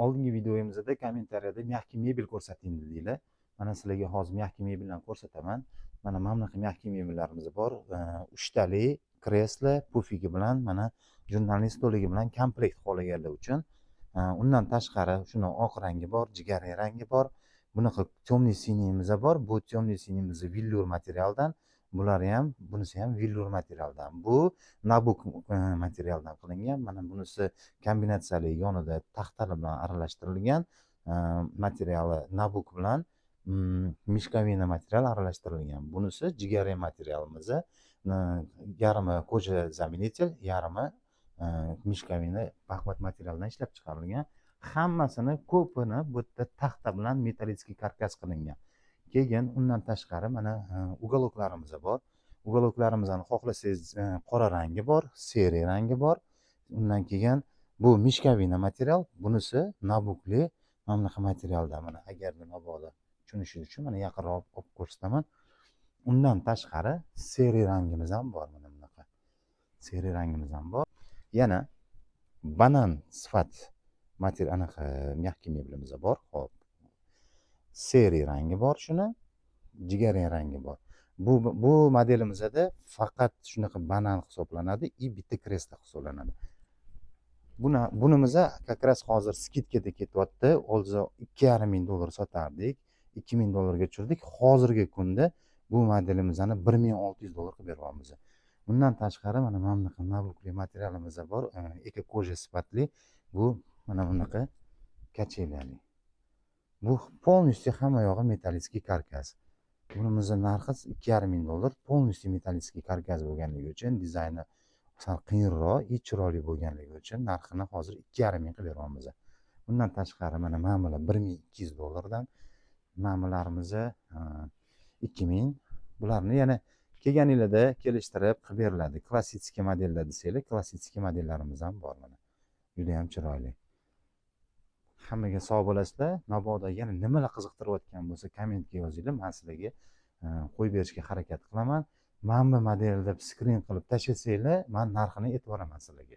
Oldingi videoyimizda kommentariyada mягкий mebel ko'rsating dedinglar. Mana sizlarga hozir mягкий mebelni ko'rsataman. Mana bunaqa mягкий mebellarimiz bor. 3 tali kreslo, pufigi bilan, mana jurnalning stoligi bilan komplekt qolganlar uchun. Undan tashqari shuni oq rangi bor, jigarrang rangi bor. Bunaqa temный siniyimiz bor. Bu temный siniyimiz villur materialdan. Bular ham, bunisi ham villur materialdan. Bu nabuk materialdan qilingan. Mana bunisi kombinatsiyali yonida taxtalar bilan aralashtirilgan materiali nabuk bilan mishkavina material aralashtirilgan. Bunisi jigarrang materialimiz. Yarmi koja zaменитель, yarmi mishkavina baquvvat materialdan ishlab chiqarilgan. Hammasini ko'pini bu yerda taxta bilan metallический karkas qilingan. Keyin undan tashqari mana uголокlarimiz bor. Uголокlarimizni xohlasangiz qora rangi bor, seriy rangi bor. Undan keyin bu mishkavina material, bunisi nabukli mana bunaqa materialda. Mana agarda mabodo tushunishingiz uchun mana yaqinroq olib ko'rsataman. Undan tashqari seriy rangimiz ham bor. Mana bunaqa seriy rangimiz ham bor. Yana banan sifat material anaqa mягкий mebelimiz bor. Xo'p. Seriy rangi bor shuni, jigarrang rangi bor. Bu modelimizda faqat shunaqa banan hisoblanadi и bitta kreslo hisoblanadi. Bunimiz как раз hozir skidkada ketyapti. O'zi $2,500 sotardik, $2,000 tushirdik. Hozirgi kunda bu modelimizni $1,600 qilib beryapmiz. Bundan tashqari mana bunaqa nabukli materialimiz bor. Eko koja sifatli. Bu mana bunaqa kachelali. Bu полностью hamma yog'i metallический karkas. Bunimizning narxi $2,500. Полностью metallический karkas bo'lganligi uchun dizayni sal qiyinroq, chiroyli bo'lganligi uchun narxini hozir $2,500 qilib beryapmiz. Bundan tashqari mana bular $1,200 dan, ma'mularimiz 2,000. Bularni yana kelganinglarda kelishtirib qilib beriladi. Klassik modellar desanglar, klassik modellarimiz ham bor mana. Juda ham chiroyli. Hammaga sog' bo'lasizlar. Mabodo yana nimalar qiziqtirayotgan bo'lsa, kommentga yozinglar. Men sizlarga qo'yib berishga harakat qilaman. Mana bu modelni skrin qilib tashlasanglar, men narxini aytib beraman sizlarga.